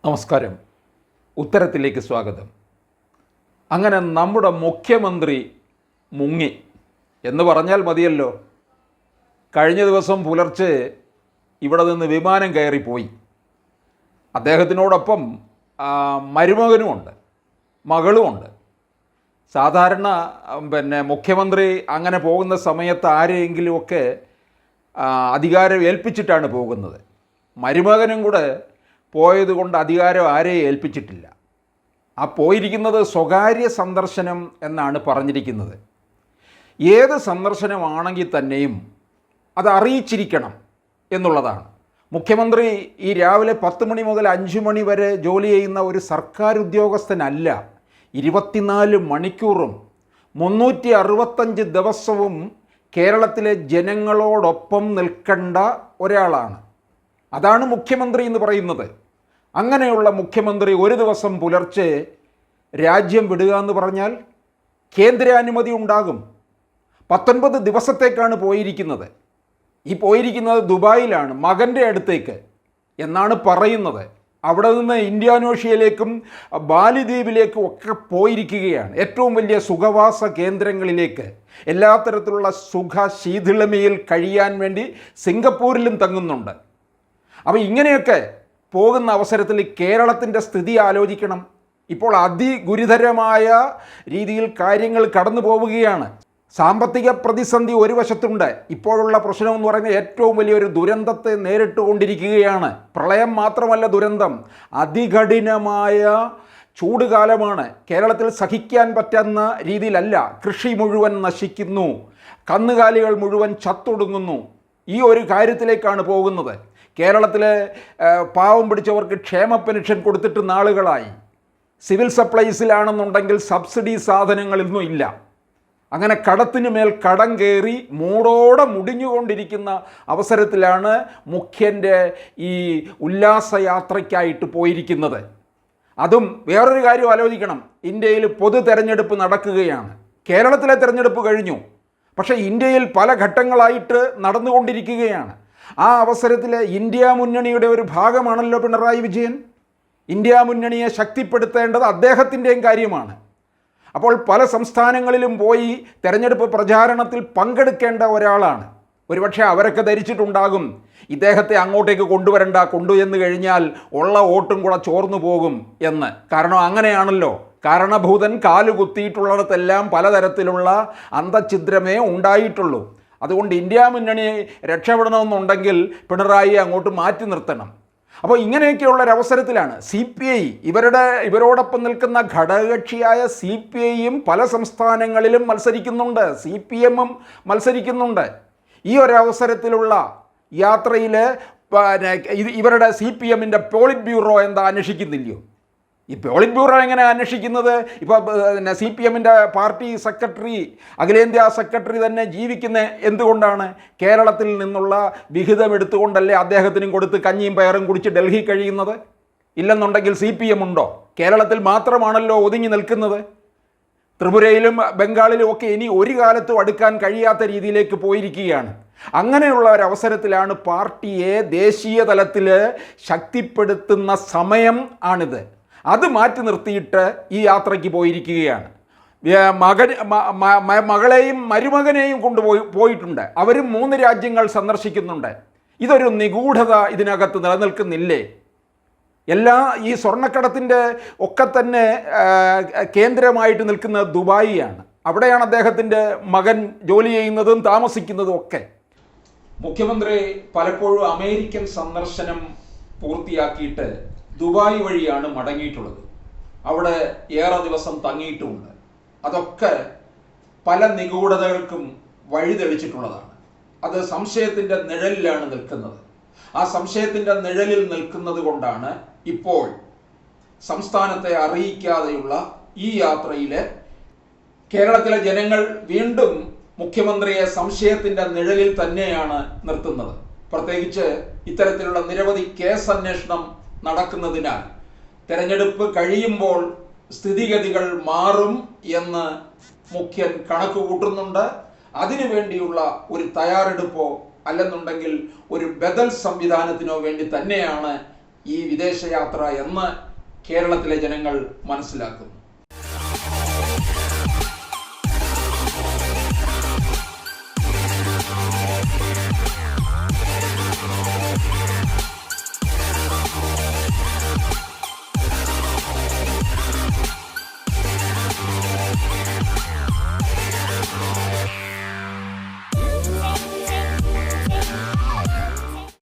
നമസ്കാരം. ഉത്തരത്തിലേക്ക് സ്വാഗതം. അങ്ങനെ നമ്മുടെ മുഖ്യമന്ത്രി മുങ്ങി എന്ന് പറഞ്ഞാൽ മതിയല്ലോ. കഴിഞ്ഞ ദിവസം പുലർച്ചെ ഇവിടെ നിന്ന് വിമാനം കയറിപ്പോയി. അദ്ദേഹത്തിനോടൊപ്പം മരുമകനുമുണ്ട്, മകളുമുണ്ട്. സാധാരണ മുഖ്യമന്ത്രി അങ്ങനെ പോകുന്ന സമയത്ത് ആരെയെങ്കിലുമൊക്കെ അധികാരം ഏൽപ്പിച്ചിട്ടാണ് പോകുന്നത്. മരുമകനും കൂടെ പോയതുകൊണ്ട് അധികാരം ആരെയും ഏൽപ്പിച്ചിട്ടില്ല. ആ പോയിരിക്കുന്നത് സ്വകാര്യ സന്ദർശനം എന്നാണ് പറഞ്ഞിരിക്കുന്നത്. ഏത് സന്ദർശനമാണെങ്കിൽ തന്നെയും അത് അറിയിച്ചിരിക്കണം എന്നുള്ളതാണ്. മുഖ്യമന്ത്രി ഈ രാവിലെ 10 മണി മുതൽ 5 മണി വരെ ജോലി ചെയ്യുന്ന ഒരു സർക്കാർ ഉദ്യോഗസ്ഥനല്ല. 24 മണിക്കൂറും 365 ദിവസവും കേരളത്തിലെ ജനങ്ങളോടൊപ്പം നിൽക്കേണ്ട ഒരാളാണ്. അതാണ് മുഖ്യമന്ത്രി എന്ന് പറയുന്നത്. അങ്ങനെയുള്ള മുഖ്യമന്ത്രി ഒരു ദിവസം പുലർച്ചെ രാജ്യം വിടുക എന്ന് പറഞ്ഞാൽ കേന്ദ്രാനുമതി ഉണ്ടാകും. 19 ദിവസത്തേക്കാണ് പോയിരിക്കുന്നത്. ഈ പോയിരിക്കുന്നത് ദുബായിലാണ്, മകൻ്റെ അടുത്തേക്ക് എന്നാണ് പറയുന്നത്. അവിടെ നിന്ന് ഇന്ത്യാനോഷ്യയിലേക്കും ബാലിദ്വീപിലേക്കും ഒക്കെ പോയിരിക്കുകയാണ്. ഏറ്റവും വലിയ സുഖവാസ കേന്ദ്രങ്ങളിലേക്ക്, എല്ലാ തരത്തിലുള്ള സുഖ ശീതളമയിൽ കഴിയാൻ വേണ്ടി സിംഗപ്പൂരിലും തങ്ങുന്നുണ്ട്. അപ്പോൾ ഇങ്ങനെയൊക്കെ പോകുന്ന അവസരത്തിൽ കേരളത്തിൻ്റെ സ്ഥിതി ആലോചിക്കണം. ഇപ്പോൾ അതിഗുരുതരമായ രീതിയിൽ കാര്യങ്ങൾ കടന്നു പോവുകയാണ്. സാമ്പത്തിക പ്രതിസന്ധി ഒരു വശത്തുണ്ട്. ഇപ്പോഴുള്ള പ്രശ്നമെന്ന് പറയുന്നത് ഏറ്റവും വലിയൊരു ദുരന്തത്തെ നേരിട്ടുകൊണ്ടിരിക്കുകയാണ്. പ്രളയം മാത്രമല്ല ദുരന്തം, അതികഠിനമായ ചൂടുകാലമാണ്. കേരളത്തിൽ സഹിക്കാൻ പറ്റുന്ന രീതിയിലല്ല. കൃഷി മുഴുവൻ നശിക്കുന്നു, കന്നുകാലികൾ മുഴുവൻ ചത്തൊടുങ്ങുന്നു. ഈ ഒരു കാര്യത്തിലേക്കാണ് പോകുന്നത്. കേരളത്തിലെ പാവം പിടിച്ചവർക്ക് ക്ഷേമ പെൻഷൻ കൊടുത്തിട്ട് നാളുകളായി. സിവിൽ സപ്ലൈസിലാണെന്നുണ്ടെങ്കിൽ സബ്സിഡി സാധനങ്ങളൊന്നും ഇല്ല. അങ്ങനെ കടത്തിന് മേൽ കടം കയറി മൂടോടെ മുടിഞ്ഞുകൊണ്ടിരിക്കുന്ന അവസരത്തിലാണ് മുഖ്യൻ്റെ ഈ ഉല്ലാസയാത്രയ്ക്കായിട്ട് പോയിരിക്കുന്നത്. അതും വേറൊരു കാര്യം ആലോചിക്കണം. ഇന്ത്യയിൽ പൊതു തെരഞ്ഞെടുപ്പ് നടക്കുകയാണ്. കേരളത്തിലെ തെരഞ്ഞെടുപ്പ് കഴിഞ്ഞു, പക്ഷേ ഇന്ത്യയിൽ പല ഘട്ടങ്ങളായിട്ട് നടന്നുകൊണ്ടിരിക്കുകയാണ്. ആ അവസരത്തിൽ ഇന്ത്യ മുന്നണിയുടെ ഒരു ഭാഗമാണല്ലോ പിണറായി വിജയൻ. ഇന്ത്യ മുന്നണിയെ ശക്തിപ്പെടുത്തേണ്ടത് അദ്ദേഹത്തിൻ്റെയും കാര്യമാണ്. അപ്പോൾ പല സംസ്ഥാനങ്ങളിലും പോയി തെരഞ്ഞെടുപ്പ് പ്രചാരണത്തിൽ പങ്കെടുക്കേണ്ട ഒരാളാണ്. ഒരുപക്ഷെ അവരൊക്കെ ധരിച്ചിട്ടുണ്ടാകും ഇദ്ദേഹത്തെ അങ്ങോട്ടേക്ക് കൊണ്ടുവരണ്ട, കൊണ്ടുചെന്ന് കഴിഞ്ഞാൽ ഉള്ള വോട്ടും കൂടെ ചോർന്നു പോകും എന്ന്. കാരണം അങ്ങനെയാണല്ലോ. കാരണഭൂതൻ കാലുകുത്തിയിട്ടുള്ളിടത്തെല്ലാം പലതരത്തിലുള്ള അന്തഛിദ്രമേ ഉണ്ടായിട്ടുള്ളൂ. അതുകൊണ്ട് ഇന്ത്യ മുന്നണി രക്ഷപ്പെടണമെന്നുണ്ടെങ്കിൽ പിണറായി അങ്ങോട്ട് മാറ്റി നിർത്തണം. അപ്പോൾ ഇങ്ങനെയൊക്കെയുള്ളൊരവസരത്തിലാണ് CPI ഇവരോടൊപ്പം നിൽക്കുന്ന ഘടകകക്ഷിയായ CPIയും പല സംസ്ഥാനങ്ങളിലും മത്സരിക്കുന്നുണ്ട്, CPMും മത്സരിക്കുന്നുണ്ട്. ഈ ഒരവസരത്തിലുള്ള യാത്രയിൽ ഇവരുടെ CPMൻ്റെ പോളിറ്റ് ബ്യൂറോ എന്താ അന്വേഷിക്കുന്നില്ലയോ? ഈ പോളിറ്റ് ബ്യൂറോ എങ്ങനെ അന്വേഷിക്കുന്നത്? ഇപ്പോൾ CPMൻ്റെ പാർട്ടി സെക്രട്ടറി, അഖിലേന്ത്യാ സെക്രട്ടറി തന്നെ ജീവിക്കുന്ന എന്തുകൊണ്ടാണ്? കേരളത്തിൽ നിന്നുള്ള വിഹിതം എടുത്തുകൊണ്ടല്ലേ അദ്ദേഹത്തിനും കൊടുത്ത് കഞ്ഞിയും പയറും കുടിച്ച് ഡൽഹി കഴിയുന്നത്? ഇല്ലെന്നുണ്ടെങ്കിൽ CPM ഉണ്ടോ? കേരളത്തിൽ മാത്രമാണല്ലോ ഒതുങ്ങി നിൽക്കുന്നത്. ത്രിപുരയിലും ബംഗാളിലും ഒക്കെ ഇനി ഒരു കാലത്തും അടുക്കാൻ കഴിയാത്ത രീതിയിലേക്ക് പോയിരിക്കുകയാണ്. അങ്ങനെയുള്ള ഒരവസരത്തിലാണ് പാർട്ടിയെ ദേശീയ തലത്തിൽ ശക്തിപ്പെടുത്തുന്ന സമയം ആണിത്. അത് മാറ്റി നിർത്തിയിട്ട് ഈ യാത്രയ്ക്ക് പോയിരിക്കുകയാണ്. മകളെയും മരുമകനെയും പോയിട്ടുണ്ട്. അവരും 3 രാജ്യങ്ങൾ സന്ദർശിക്കുന്നുണ്ട്. ഇതൊരു നിഗൂഢത ഇതിനകത്ത് നിലനിൽക്കുന്നില്ലേ? ഈ സ്വർണ്ണക്കടത്തിൻ്റെ ഒക്കെ തന്നെ കേന്ദ്രമായിട്ട് നിൽക്കുന്ന ദുബായിയാണ്. അവിടെയാണ് അദ്ദേഹത്തിൻ്റെ മകൻ ജോലി ചെയ്യുന്നതും താമസിക്കുന്നതും ഒക്കെ. മുഖ്യമന്ത്രി പലപ്പോഴും അമേരിക്കൻ സന്ദർശനം പൂർത്തിയാക്കിയിട്ട് ദുബായ് വഴിയാണ് മടങ്ങിയിട്ടുള്ളത്. അവിടെ ഏറെ ദിവസം തങ്ങിയിട്ടുമുണ്ട്. അതൊക്കെ പല നിഗൂഢതകൾക്കും വഴിതെളിച്ചിട്ടുള്ളതാണ്. അത് സംശയത്തിൻ്റെ നിഴലിലാണ് നിൽക്കുന്നത്. ആ സംശയത്തിൻ്റെ നിഴലിൽ നിൽക്കുന്നത് കൊണ്ടാണ് ഇപ്പോൾ സംസ്ഥാനത്തെ അറിയിക്കാതെയുള്ള ഈ യാത്രയിൽ കേരളത്തിലെ ജനങ്ങൾ വീണ്ടും മുഖ്യമന്ത്രിയെ സംശയത്തിൻ്റെ നിഴലിൽ തന്നെയാണ് നിർത്തുന്നത്. പ്രത്യേകിച്ച് ഇത്തരത്തിലുള്ള നിരവധി കേസ് അന്വേഷണം നടക്കുന്നതിനാൽ തെരഞ്ഞെടുപ്പ് കഴിയുമ്പോൾ സ്ഥിതിഗതികൾ മാറും എന്ന് മുഖ്യൻ കണക്ക് കൂട്ടുന്നുണ്ട്. അതിനുവേണ്ടിയുള്ള ഒരു തയ്യാറെടുപ്പോ അല്ലെന്നുണ്ടെങ്കിൽ ഒരു ബദൽ സംവിധാനത്തിനോ വേണ്ടി തന്നെയാണ് ഈ വിദേശയാത്ര എന്ന് കേരളത്തിലെ ജനങ്ങൾ മനസ്സിലാക്കുന്നു.